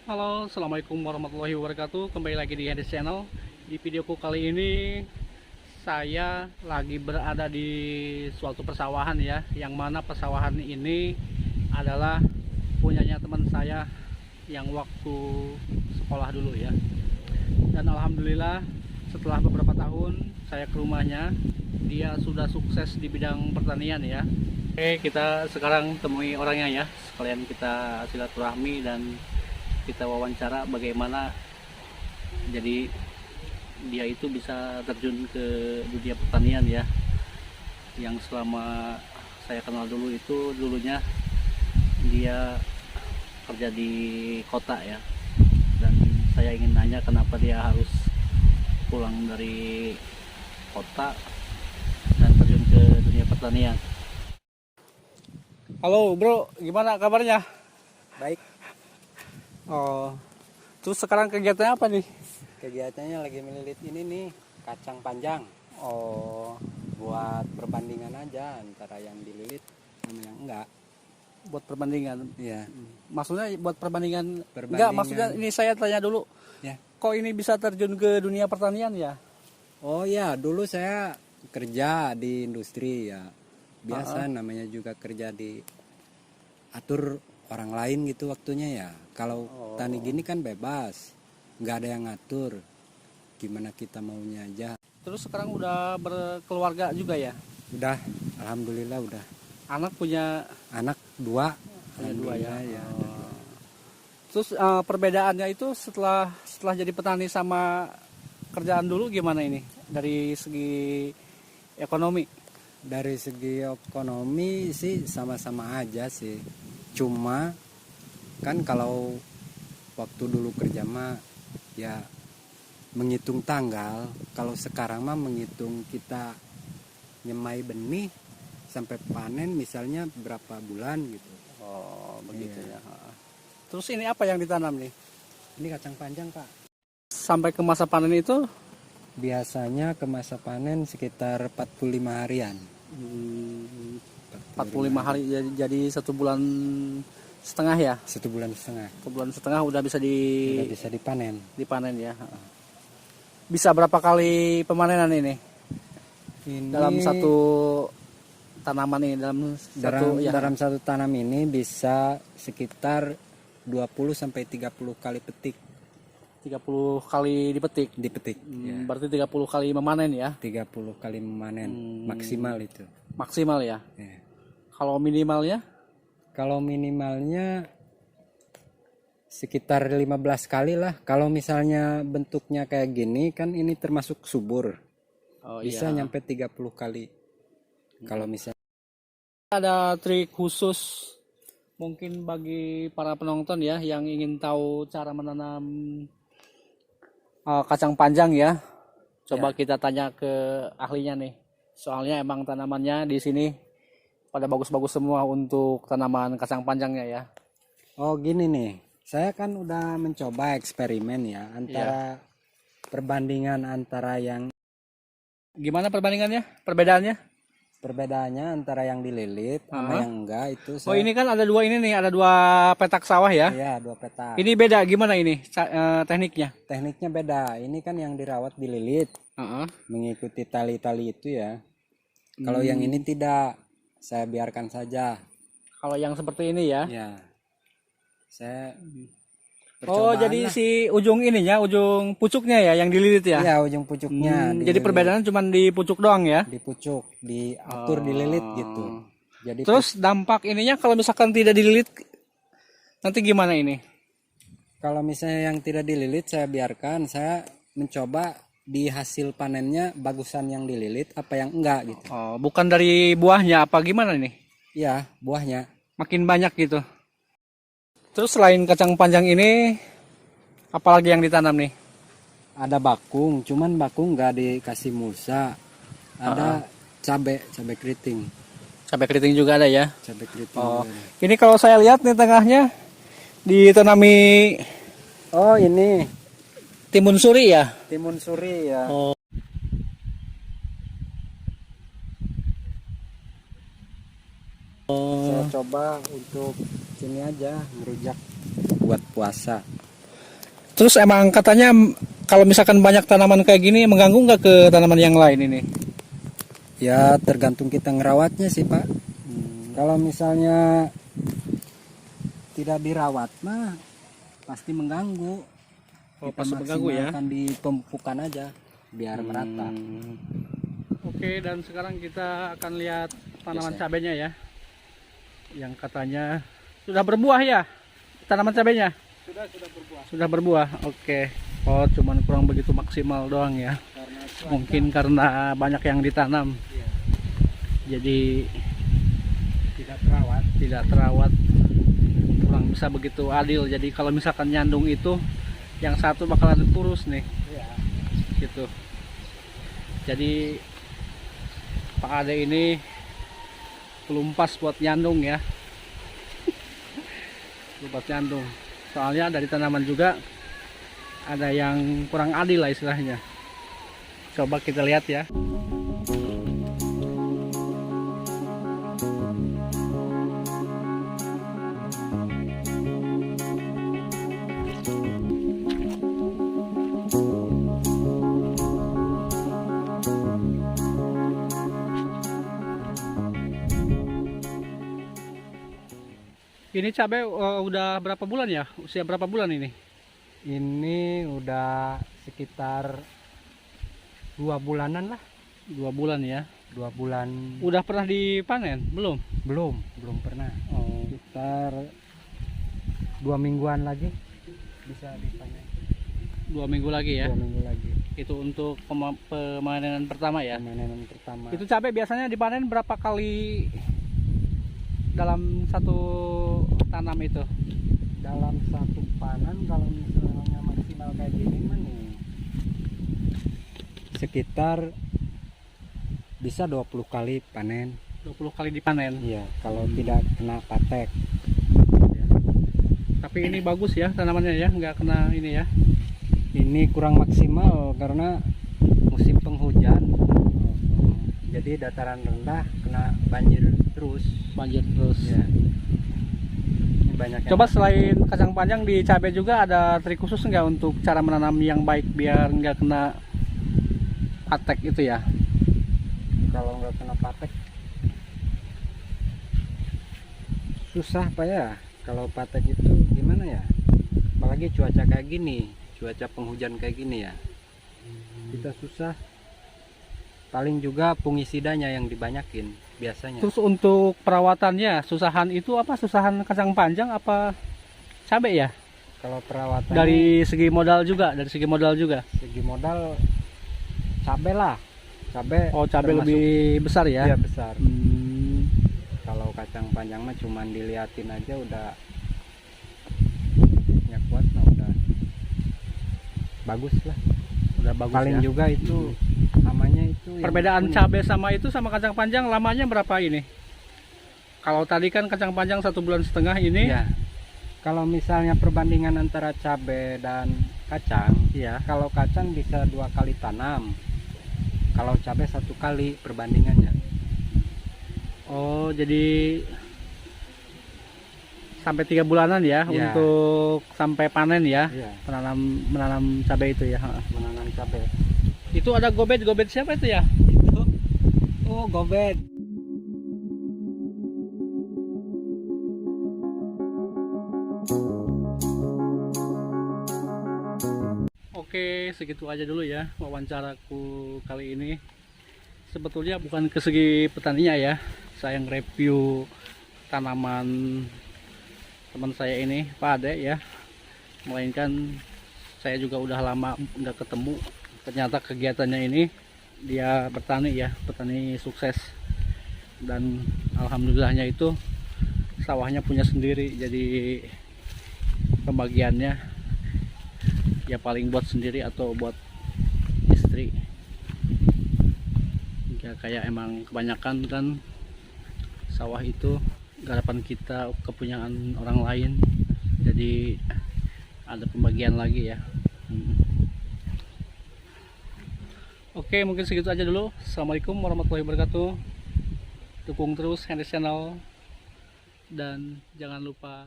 Halo, assalamualaikum warahmatullahi wabarakatuh. Kembali lagi di Hadis Channel. Di videoku kali ini saya lagi berada di suatu persawahan ya, yang mana persawahan ini adalah punyanya teman saya yang waktu sekolah dulu ya. Dan alhamdulillah setelah beberapa tahun saya ke rumahnya, dia sudah sukses di bidang pertanian ya. Oke, kita sekarang temui orangnya ya, sekalian kita silaturahmi dan kita wawancara bagaimana jadi dia itu bisa terjun ke dunia pertanian ya, yang selama saya kenal dulu itu dulunya dia kerja di kota ya, dan saya ingin nanya kenapa dia harus pulang dari kota dan terjun ke dunia pertanian. Halo bro, gimana kabarnya? Baik, Oh, terus sekarang kegiatannya apa nih? kegiatannya lagi melilit ini nih, kacang panjang. Oh, Buat perbandingan aja antara yang dililit sama yang enggak. buat perbandingan. Iya. Maksudnya buat perbandingan? Enggak, Perbandingan. maksudnya ini saya tanya dulu. Ya. Kok ini bisa terjun ke dunia pertanian ya? Oh ya, dulu saya kerja di industri ya. Biasa namanya juga kerja di atur orang lain gitu waktunya ya. Kalau tani gini kan bebas, nggak ada yang ngatur. Gimana kita maunya aja. Terus sekarang udah berkeluarga juga ya? Udah, alhamdulillah udah. Anak punya Anak dua, punya dua ya? alhamdulillah ya. ada dua. Terus perbedaannya itu setelah jadi petani sama kerjaan dulu gimana ini? Dari segi ekonomi? Dari segi ekonomi sih sama-sama aja sih. Cuma kan kalau waktu dulu kerja mah ya menghitung tanggal. Kalau sekarang mah menghitung kita nyemai benih sampai panen misalnya berapa bulan gitu. Oh, begitu Iya. ya. Terus ini apa yang ditanam nih? Ini kacang panjang Pak. Sampai ke masa panen itu Biasanya ke masa panen sekitar 45 harian. 45 hari jadi 1 bulan setengah ya? 1,5 bulan. 1 bulan setengah udah bisa Udah bisa dipanen. dipanen ya. Bisa berapa kali pemanenan ini? Ini Dalam satu tanaman ini dalam satu tanam ini bisa sekitar 20 sampai 30 kali 30 kali dipetik. ya. Berarti 30 kali memanen ya? 30 kali memanen maksimal itu. Maksimal ya. Ya. Kalau minimalnya? Kalau minimalnya sekitar 15 kali lah. Kalau misalnya bentuknya kayak gini kan ini termasuk subur. Oh, Bisa iya. nyampe 30 kali. Kalau misalnya Ada trik khusus mungkin bagi para penonton ya yang ingin tahu cara menanam kacang panjang ya. Coba kita tanya ke ahlinya nih. Soalnya emang tanamannya di sini pada bagus-bagus semua untuk tanaman kacang panjangnya ya. oh gini nih. Saya kan udah mencoba eksperimen ya antara perbandingan antara yang Gimana perbandingannya? perbedaannya antara yang dililit sama yang enggak itu Oh, ini kan ada dua ini nih, ada dua petak sawah ya. Iya, dua petak. Ini beda gimana ini tekniknya? Tekniknya beda. Ini kan yang dirawat dililit mengikuti tali-tali itu ya. Kalau yang ini tidak, saya biarkan saja. Kalau yang seperti ini ya. Ya. Saya Oh, jadi si ujung ininya, ujung pucuknya ya yang dililit ya? Iya, ujung pucuknya Jadi perbedaannya cuma di pucuk doang ya? di pucuk, diatur dililit gitu. Jadi Terus dampak ininya kalau misalkan tidak dililit nanti gimana ini? kalau misalnya yang tidak dililit saya biarkan, saya mencoba di hasil panennya bagusan yang dililit apa yang enggak gitu. Oh, bukan dari buahnya apa gimana nih? Iya, buahnya. Makin banyak gitu. Terus selain kacang panjang ini, apalagi yang ditanam nih? Ada bakung, cuman bakung nggak dikasih mulsa. Ada cabai keriting. Cabai keriting juga ada ya? Cabai keriting. Oh, juga ada. ini kalau saya lihat nih tengahnya ditanami Oh, ini timun suri ya? timun suri ya. Oh. Saya coba untuk sini aja merujak buat puasa. Terus emang katanya kalau misalkan banyak tanaman kayak gini mengganggu nggak ke tanaman yang lain ini? Ya tergantung kita ngerawatnya sih Pak. Kalau misalnya tidak dirawat mah pasti mengganggu. Oh, Kita pasti mengganggu ya. maksimalkan di pemupukan aja biar merata. Oke, dan sekarang kita akan lihat tanaman Yes, cabenya ya. Yang katanya sudah berbuah ya tanaman cabenya? Sudah berbuah. Sudah berbuah. Oke. Oh, cuman kurang begitu maksimal doang ya. Karena cuaca, Mungkin karena banyak yang ditanam. ya, Jadi tidak terawat. kurang bisa begitu adil. Jadi kalau misalkan nyandung itu yang satu bakalan kurus nih Ya. gitu. Jadi Pak Ade ini belum pas buat nyandung ya. Belum pas nyandung. Soalnya dari tanaman juga ada yang kurang adil lah istilahnya. Coba kita lihat ya. Ini cabai udah berapa bulan ya? Usia berapa bulan ini? Ini udah sekitar 2 bulanan lah. 2 bulan ya. 2 bulan. Udah pernah dipanen? Belum? Belum pernah. Oh. Sekitar 2 mingguan lagi bisa dipanen. 2 minggu lagi ya. 2 minggu lagi. Itu untuk pemanenan pertama ya. Pemanenan pertama. Itu cabai biasanya dipanen berapa kali dalam satu tanam itu? Dalam satu panen kalau misalnya maksimal kayak gini mah nih sekitar bisa 20 kali panen. 20 kali dipanen. Iya, kalau tidak kena patek. Tapi ini bagus ya tanamannya ya, nggak kena ini ya. Ini kurang maksimal karena musim penghujan. Jadi dataran rendah kena banjir terus. Banjir terus. Ya. Ini banyak yang Coba selain kacang panjang di cabai juga ada trik khusus nggak untuk cara menanam yang baik biar nggak kena patek itu ya? kalau nggak kena patek susah Pak ya. Kalau patek itu gimana ya? Apalagi cuaca kayak gini, cuaca penghujan kayak gini ya. Kita susah. Paling juga fungisidanya yang dibanyakin biasanya. Terus untuk perawatannya, susahan itu apa? Susahan kacang panjang apa cabai ya? Kalau perawatan Dari segi modal juga, segi modal cabai lah. Cabai. Oh, cabai termasuk- lebih besar ya? Iya besar. Hmm, Kalau kacang panjang mah cuman diliatin aja udah ya kuat lah, udah bagus lah. udah bagus Paling ya. juga itu namanya itu yang Perbedaan kuning. cabai sama itu sama kacang panjang lamanya berapa ini? Kalau tadi kan kacang panjang 1,5 bulan ini. Ya. Kalau misalnya perbandingan antara cabai dan kacang, Iya. kalau kacang bisa 2 kali tanam. Kalau cabai 1 kali perbandingannya. Oh, jadi sampai 3 bulanan ya, Iya. untuk sampai panen ya. Iya, Menanam cabai itu ya. menanam cabai. Itu ada gobet siapa itu ya? Itu oh gobet. Oke, segitu aja dulu ya wawancaraku kali ini. Sebetulnya bukan ke segi petaninya ya. Saya nge-review tanaman teman saya ini, Pak Ade ya. Melainkan saya juga udah lama nggak ketemu. Ternyata kegiatannya ini dia bertani ya, petani sukses. Dan alhamdulillahnya itu sawahnya punya sendiri. Jadi pembagiannya ya paling buat sendiri atau buat istri ya, kayak emang kebanyakan kan sawah itu garapan kita, kepunyaan orang lain, jadi ada pembagian lagi ya. Oke, mungkin segitu aja dulu. Assalamualaikum warahmatullahi wabarakatuh. Dukung terus Henry Channel dan jangan lupa